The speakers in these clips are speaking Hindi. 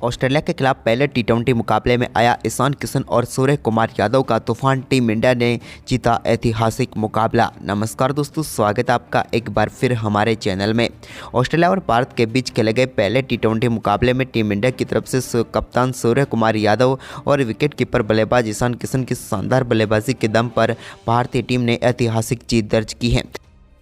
ऑस्ट्रेलिया के खिलाफ पहले टी20 मुकाबले में आया ईशान किशन और सूर्य कुमार यादव का तूफान। टीम इंडिया ने जीता ऐतिहासिक मुकाबला। नमस्कार दोस्तों, स्वागत है आपका एक बार फिर हमारे चैनल में। ऑस्ट्रेलिया और भारत के बीच खेले गए पहले टी20 मुकाबले में टीम इंडिया की तरफ से कप्तान सूर्य कुमार यादव और विकेट कीपर बल्लेबाज ईशान किशन की शानदार बल्लेबाजी के दम पर भारतीय टीम ने ऐतिहासिक जीत दर्ज की है।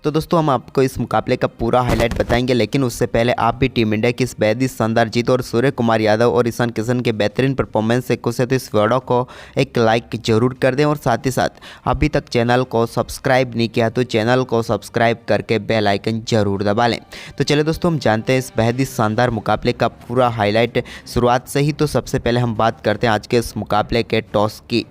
तो दोस्तों, हम आपको इस मुकाबले का पूरा हाईलाइट बताएंगे, लेकिन उससे पहले आप भी टीम इंडिया की इस बेहद ही शानदार जीत और सूर्य कुमार यादव और ईशान किशन के बेहतरीन परफॉर्मेंस से खुश है तो इस वीडियो को एक लाइक जरूर कर दें और साथ ही साथ अभी तक चैनल को सब्सक्राइब नहीं किया तो चैनल को सब्सक्राइब करके बेल आइकन जरूर दबा लें। तो चलिए दोस्तों, हम जानते हैं इस बेहद ही शानदार मुकाबले का पूरा हाईलाइट शुरुआत से ही। तो सबसे पहले हम बात करते हैं आज के इस मुकाबले के टॉस की।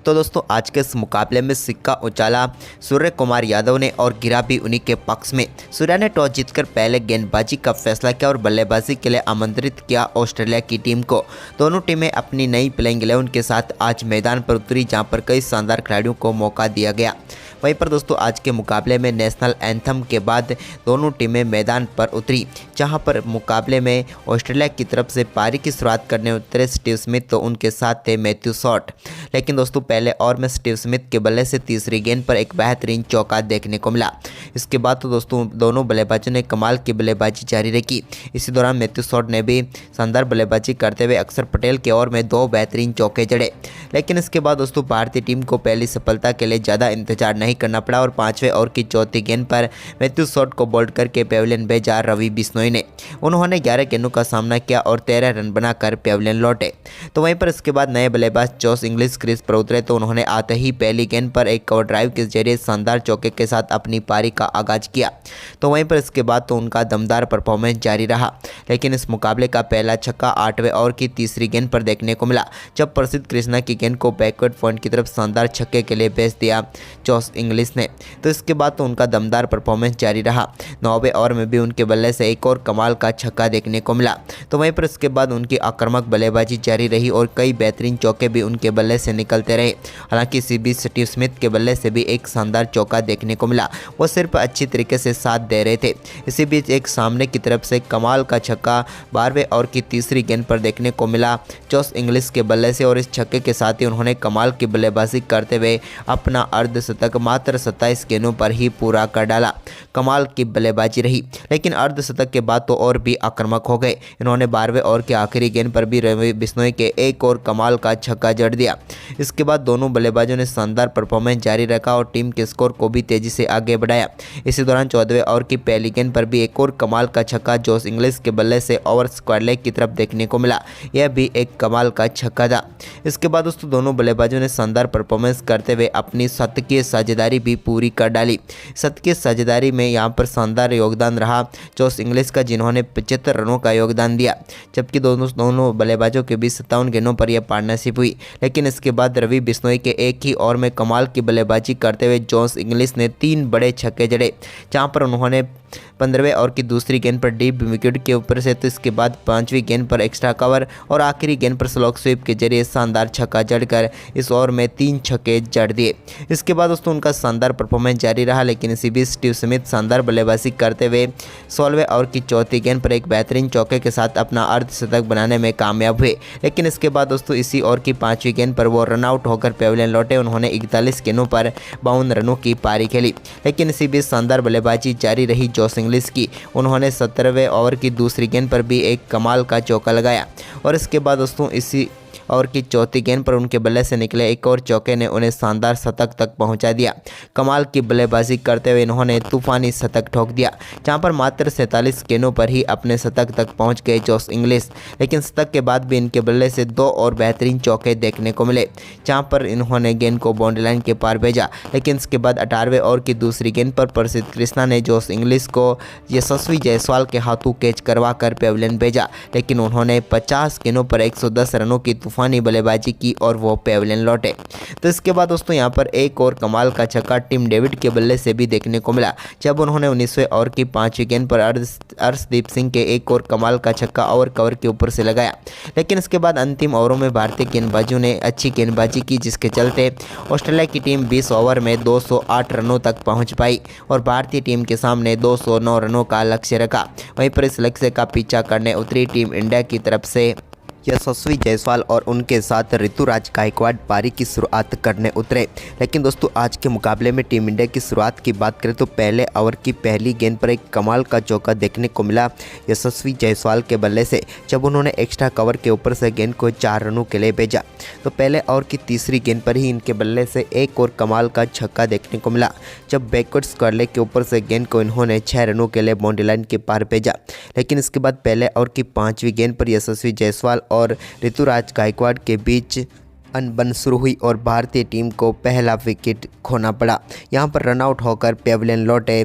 तो दोस्तों, आज के इस मुकाबले में सिक्का उछाला सूर्य कुमार यादव ने और गिरा भी उन्हीं के पक्ष में। सूर्य ने टॉस जीतकर पहले गेंदबाजी का फैसला किया और बल्लेबाजी के लिए आमंत्रित किया ऑस्ट्रेलिया की टीम को। दोनों टीमें अपनी नई प्लेइंग 11 के साथ आज मैदान पर उतरी, जहां पर कई शानदार खिलाड़ियों को मौका दिया गया। वहीं पर दोस्तों, आज के मुकाबले में नेशनल एंथम के बाद दोनों टीमें मैदान पर उतरी, जहां पर मुकाबले में ऑस्ट्रेलिया की तरफ से पारी की शुरुआत करने उतरे स्टीव स्मिथ, तो उनके साथ थे मैथ्यू शॉट। लेकिन दोस्तों, पहले ओवर में स्टीव स्मिथ के बल्ले से तीसरी गेंद पर एक बेहतरीन चौका देखने को मिला। इसके बाद तो दोस्तों, दोनों बल्लेबाजों ने कमाल की बल्लेबाजी जारी रखी। इसी दौरान मैथ्यू शॉट ने भी शानदार बल्लेबाजी करते हुए अक्षर पटेल के ओवर में 2 बेहतरीन चौके जड़े। लेकिन इसके बाद दोस्तों, भारतीय टीम को पहली सफलता के लिए ज़्यादा इंतजार नहीं करना पड़ा और 5वें ओवर की चौथी गेंद पर मैथ्यू शॉट को बोल्ड करके पेविलियन भेजा रवि बिश्नोई ने। उन्होंने 11 गेंदों का सामना किया और 13 रन बनाकर पेविलियन लौटे। तो वहीं पर इसके बाद नए बल्लेबाज जॉस इंग्लिश क्रीज पर उतरे, तो उन्होंने आते ही पहली गेंद पर एक कवर ड्राइव के जरिए शानदार चौके के साथ अपनी पारी का आगाज किया। तो वहीं पर इसके बाद तो उनका दमदार परफॉर्मेंस जारी रहा। लेकिन इस मुकाबले का पहला छक्का 8वें ओवर की तीसरी गेंद पर देखने को मिला, जब प्रसिद्ध कृष्णा की गेंद को बैकवर्ड पॉइंट की तरफ शानदार छक्के के लिए भेज दिया जॉस इंग्लिश ने। तो इसके बाद तो उनका दमदार परफॉर्मेंस जारी रहा। 9वें ओवर में भी उनके बल्ले से एक और कमाल का छक्का देखने को मिला। तो वहीं पर इसके बाद उनकी आक्रामक बल्लेबाजी जारी रही और कई बेहतरीन चौके भी उनके बल्ले से निकलते रहे। हालांकि इसी बीच स्टीव स्मिथ के बल्ले से भी एक शानदार चौका देखने को मिला, वो सिर्फ अच्छी तरीके से साथ दे रहे थे। इसी बीच एक सामने की तरफ से कमाल का छक्का 12वें ओवर की तीसरी गेंद पर देखने को मिला जॉस इंग्लिश के बल्ले से, और इस छक्के के साथ ही उन्होंने कमाल की बल्लेबाजी करते हुए अपना अर्धशतक मात्र 27 गेंदों पर ही पूरा कर डाला। कमाल की बल्लेबाजी रही, लेकिन अर्धशतक के बाद तो और भी आक्रामक हो गए। इन्होंने 12वें ओवर की आखिरी गेंद पर भी रवि बिश्नोई के एक और कमाल का छक्का जड़ दिया। इसके बाद दोनों बल्लेबाजों ने शानदार परफॉर्मेंस जारी रखा और टीम के स्कोर को भी तेजी से आगे बढ़ाया। इसी दौरान 14वें ओवर की पहली गेंद पर भी एक और कमाल का छक्का जॉस इंग्लिश के बल्ले से ओवर स्क्वायर लेग की तरफ देखने को मिला। यह भी एक कमाल का छक्का था। इसके बाद दोस्तों, दोनों बल्लेबाजों ने शानदार परफॉर्मेंस करते हुए अपनी शतकीय साझेदारी भी पूरी कर डाली। शतकीय साझेदारी में यहां पर शानदार योगदान रहा जॉस इंग्लिश का, जिन्होंने 75 रनों का योगदान दिया, जबकि दोनों बल्लेबाजों के बीच 57 गेंदों पर यह पार्टनरशिप हुई। लेकिन इसके बाद रवि बिश्नोई के एक ही ओवर में कमाल की बल्लेबाजी करते हुए जॉस इंग्लिश ने 3 बड़े छक्के जड़े, जहां पर उन्होंने 15वें ओवर की दूसरी गेंद पर डीप विकेट के ऊपर से, तो इसके बाद 5वीं गेंद पर एक्स्ट्रा कवर और आखिरी गेंद पर स्लॉग स्वीप के जरिए शानदार छक्का जड़कर इस ओवर में 3 छक्के जड़ दिए। इसके बाद दोस्तों, उनका शानदार परफॉर्मेंस जारी रहा। लेकिन इसी बीच स्टीव स्मिथ शानदार बल्लेबाजी करते हुए 16वें ओवर की चौथी गेंद पर एक बेहतरीन चौके के साथ अपना अर्धशतक बनाने में कामयाब हुए। लेकिन इसके बाद दोस्तों, इसी ओवर की 5वीं गेंद पर वो रनआउट होकर पेविलियन लौटे। उन्होंने 41 गेंदों पर 52 रनों की पारी खेली। लेकिन इसी बीच शानदार बल्लेबाजी जारी रही जॉस इंग्लिश की। उन्होंने 17वें ओवर की दूसरी गेंद पर भी एक कमाल का चौका लगाया और इसके बाद दोस्तों, इसी ओवर की चौथी गेंद पर उनके बल्ले से निकले एक और चौके ने उन्हें शानदार शतक तक पहुंचा दिया। कमाल की बल्लेबाजी करते हुए इन्होंने तूफानी शतक ठोक दिया, जहां पर मात्र 47 गेंदों पर ही अपने शतक तक पहुंच गए जॉस इंग्लिश। लेकिन शतक के बाद भी इनके बल्ले से 2 और बेहतरीन चौके देखने को मिले, जहां पर इन्होंने गेंद को बाउंड्री लाइन के पार भेजा। लेकिन इसके बाद 18वें ओवर की दूसरी गेंद पर प्रसिद्ध कृष्णा ने जॉस इंग्लिश को यशस्वी जायसवाल के हाथों कैच करवा कर पेविलियन भेजा। लेकिन उन्होंने 50 गेंदों पर 110 रनों की तूफानी बल्लेबाजी की और वो पेविलियन लौटे। तो इसके बाद दोस्तों यहाँ पर एक और कमाल का छक्का टिम डेविड के बल्ले से भी देखने को मिला, जब उन्होंने 19वें ओवर की 5वीं गेंद पर अर्शदीप सिंह के एक और कमाल का छक्का ओवर कवर के ऊपर से लगाया। लेकिन इसके बाद अंतिम ओवरों में भारतीय गेंदबाजों ने अच्छी गेंदबाजी की, जिसके चलते ऑस्ट्रेलिया की टीम 20 ओवर में 208 रनों तक पहुंच पाई और भारतीय टीम के सामने 209 रनों का लक्ष्य रखा। वहीं पर इस लक्ष्य का पीछा करने उतरी टीम इंडिया की तरफ से यशस्वी जायसवाल और उनके साथ ऋतुराज गायकवाड़ पारी की शुरुआत करने उतरे। लेकिन दोस्तों आज के मुकाबले में टीम इंडिया की शुरुआत की बात करें तो पहले ओवर की पहली गेंद पर एक कमाल का चौका देखने को मिला यशस्वी जायसवाल के बल्ले से, जब उन्होंने एक्स्ट्रा कवर के ऊपर से गेंद को 4 रनों के लिए भेजा। तो पहले ओवर की तीसरी गेंद पर ही इनके बल्ले से एक और कमाल का छक्का देखने को मिला, जब बैकवर्ड स्क्वायर के ऊपर से गेंद को इन्होंने 6 रनों के लिए बाउंड्री लाइन के पार भेजा। लेकिन इसके बाद पहले ओवर की 5वीं गेंद पर यशस्वी जायसवाल और ऋतुराज गायकवाड़ के बीच अनबन शुरू हुई और भारतीय टीम को पहला विकेट खोना पड़ा। यहां पर रनआउट होकर पेविलियन लौटे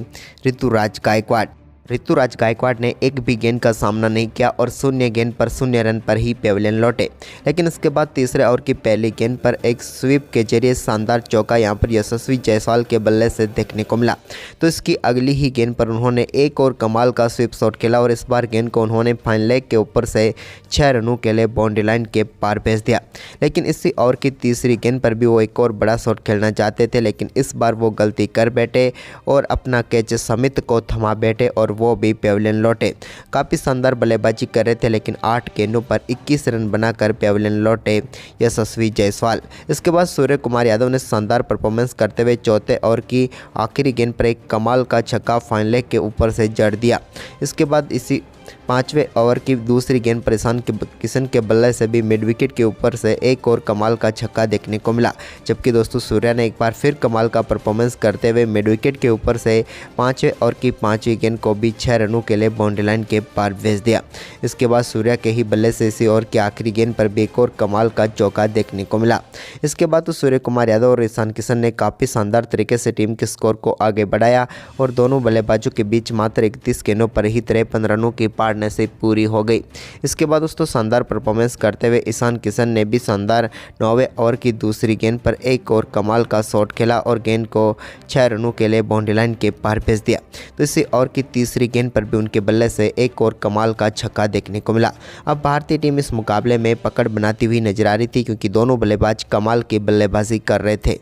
ऋतुराज गायकवाड़ ने एक भी गेंद का सामना नहीं किया और 0 गेंद पर 0 रन पर ही पेविलियन लौटे। लेकिन इसके बाद तीसरे ओवर की पहली गेंद पर एक स्वीप के जरिए शानदार चौका यहां पर यशस्वी जायसवाल के बल्ले से देखने को मिला। तो इसकी अगली ही गेंद पर उन्होंने एक और कमाल का स्वीप शॉट खेला और इस बार गेंद को उन्होंने फाइन लेग के ऊपर से 6 रनों के लिए बाउंड्री लाइन के पार भेज दिया। लेकिन इसी ओवर की तीसरी गेंद पर भी वो एक और बड़ा शॉट खेलना चाहते थे, लेकिन इस बार वो गलती कर बैठे और अपना कैच समित को थमा बैठे और वो भी पेविलियन लौटे। काफ़ी शानदार बल्लेबाजी कर रहे थे, लेकिन 8 गेंदों पर 21 रन बनाकर पेविलियन लौटे यशस्वी जायसवाल। इसके बाद सूर्य कुमार यादव ने शानदार परफॉर्मेंस करते हुए चौथे ओवर की आखिरी गेंद पर एक कमाल का छक्का फाइन लेग के ऊपर से जड़ दिया। इसके बाद इसी 5वें ओवर की दूसरी गेंद पर ईशान किशन के बल्ले से भी मिड विकेट के ऊपर से एक और कमाल का छक्का देखने को मिला, जबकि दोस्तों सूर्या ने एक बार फिर कमाल का परफॉर्मेंस करते हुए मिड विकेट के ऊपर से 5वें ओवर की 5वीं गेंद को भी 6 रनों के लिए बाउंड्री लाइन के पार भेज दिया। इसके बाद सूर्या के ही बल्ले से इसी ओवर की आखिरी गेंद पर भी एक और कमाल का चौका देखने को मिला। इसके बाद तो सूर्य कुमार यादव और ईशान किशन ने काफ़ी शानदार तरीके से टीम के स्कोर को आगे बढ़ाया और दोनों बल्लेबाजों के बीच मात्र 31 गेंदों पर ही 53 रनों की पार नसीब पूरी हो गई। इसके बाद दोस्तों शानदार परफॉर्मेंस करते हुए ईशान किशन ने भी शानदार 9वें ओवर की दूसरी गेंद पर एक और कमाल का शॉट खेला और गेंद को 6 रनों के लिए बाउंड्री लाइन के पार भेज दिया। तो इसी ओवर की तीसरी गेंद पर भी उनके बल्ले से एक और कमाल का छक्का देखने को मिला। अब भारतीय टीम इस मुकाबले में पकड़ बनाती हुई नजर आ रही थी, क्योंकि दोनों बल्लेबाज कमाल की बल्लेबाजी कर रहे थे।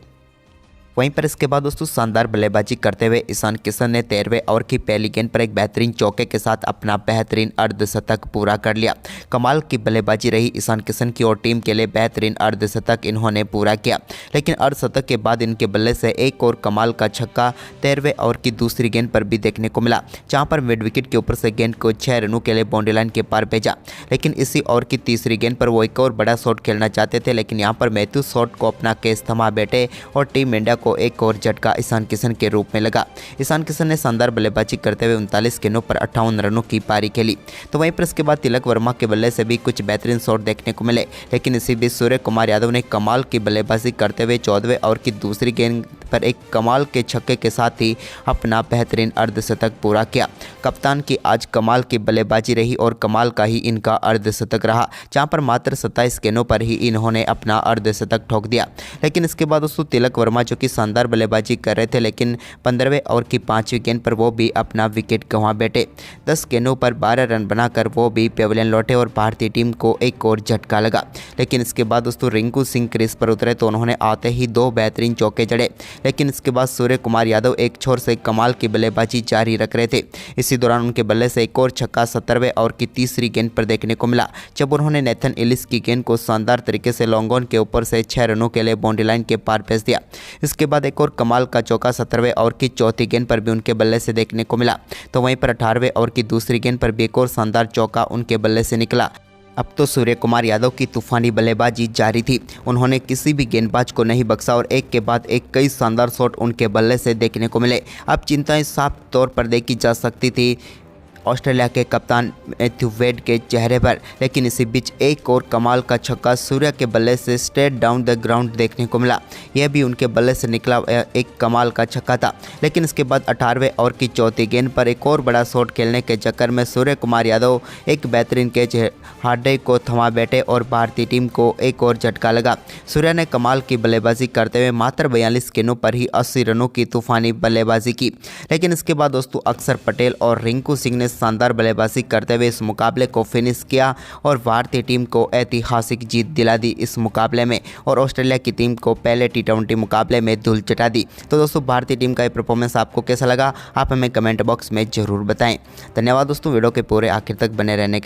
वहीं पर इसके बाद दोस्तों शानदार बल्लेबाजी करते हुए ईशान किशन ने 13वें ओवर की पहली गेंद पर एक बेहतरीन चौके के साथ अपना बेहतरीन अर्धशतक पूरा कर लिया। कमाल की बल्लेबाजी रही ईशान किशन की और टीम के लिए बेहतरीन अर्धशतक इन्होंने पूरा किया। लेकिन अर्धशतक के बाद इनके बल्ले से एक और कमाल का छक्का 13वें ओवर की दूसरी गेंद पर भी देखने को मिला, जहां पर मिड विकेट के ऊपर से गेंद को 6 रनों के लिए बाउंड्री लाइन के पार भेजा। लेकिन इसी ओवर की तीसरी गेंद पर वो एक और बड़ा शॉट खेलना चाहते थे, लेकिन यहाँ पर मैथ्यू शॉट को अपना केस थमा बैठे और टीम इंडिया को एक और झटका ईशान किशन के रूप में लगा। ईशान किशन ने शानदार बल्लेबाजी करते हुए 39 गेंदों पर 58 रनों की पारी खेली। तो वहीं पर इसके बाद तिलक वर्मा के बल्ले से भी कुछ बेहतरीन शॉट देखने को मिले, लेकिन इसी बीच सूर्य कुमार यादव ने कमाल की बल्लेबाजी करते हुए 14वें ओवर की दूसरी गेंद पर एक कमाल के छक्के के साथ ही अपना बेहतरीन अर्धशतक पूरा किया। कप्तान की आज कमाल की बल्लेबाजी रही और कमाल का ही इनका अर्धशतक रहा, जहां पर मात्र 27 गेंदों पर ही इन्होंने अपना अर्धशतक ठोक दिया। लेकिन इसके बाद दोस्तों तिलक वर्मा जो कि शानदार बल्लेबाजी कर रहे थे, लेकिन 15वें ओवर की 5वीं गेंद पर वो भी अपना विकेट गंवा बैठे। 10 गेंदों पर 12 रन बनाकर वो भी पेविलियन लौटे और भारतीय टीम को एक और झटका लगा। लेकिन इसके बाद दोस्तों रिंकू सिंह क्रीज पर उतरे तो उन्होंने आते ही 2 बेहतरीन चौके जड़े। लेकिन इसके बाद सूर्य कुमार यादव एक छोर से कमाल की बल्लेबाजी जारी रख रहे थे। इसी दौरान उनके बल्ले से एक और छक्का 17वें ओवर की तीसरी गेंद पर देखने को मिला, जब उन्होंने नेथन एलिस की गेंद को शानदार तरीके से लॉन्ग ऑन के ऊपर से 6 रनों के लिए बाउंड्री लाइन के पार भेज दिया। इसके बाद एक और कमाल का चौका 17वें ओवर की चौथी गेंद पर भी उनके बल्ले से देखने को मिला। तो वहीं पर 18वें ओवर की दूसरी गेंद पर भी एक और शानदार चौका उनके बल्ले से निकला। अब तो सूर्य कुमार यादव की तूफानी बल्लेबाजी जारी थी, उन्होंने किसी भी गेंदबाज को नहीं बख्शा और एक के बाद एक कई शानदार शॉट उनके बल्ले से देखने को मिले। अब चिंताएं साफ तौर पर देखी जा सकती थी ऑस्ट्रेलिया के कप्तान मैथ्यू वेड के चेहरे पर, लेकिन इसी बीच एक और कमाल का छक्का सूर्या के बल्ले से स्ट्रेट डाउन द ग्राउंड देखने को मिला। यह भी उनके बल्ले से निकला एक कमाल का छक्का था। लेकिन इसके बाद 18वें ओवर की चौथी गेंद पर एक और बड़ा शॉट खेलने के चक्कर में सूर्य कुमार यादव एक बेहतरीन कैच हार्दिक को थमा बैठे और भारतीय टीम को एक और झटका लगा। सूर्या ने कमाल की बल्लेबाजी करते हुए मात्र 42 गेंदों पर ही 80 रनों की तूफानी बल्लेबाजी की, लेकिन इसके बाद दोस्तों अक्षर पटेल और रिंकू सिंह ने शानदार बल्लेबाजी करते हुए इस मुकाबले को फिनिश किया और भारतीय टीम को ऐतिहासिक जीत दिला दी इस मुकाबले में और ऑस्ट्रेलिया की टीम को पहले टी20 मुकाबले में धूल चटा दी। तो दोस्तों भारतीय टीम का ये परफॉर्मेंस आपको कैसा लगा, आप हमें कमेंट बॉक्स में ज़रूर बताएं। धन्यवाद दोस्तों, वीडियो के पूरे आखिर तक बने रहने के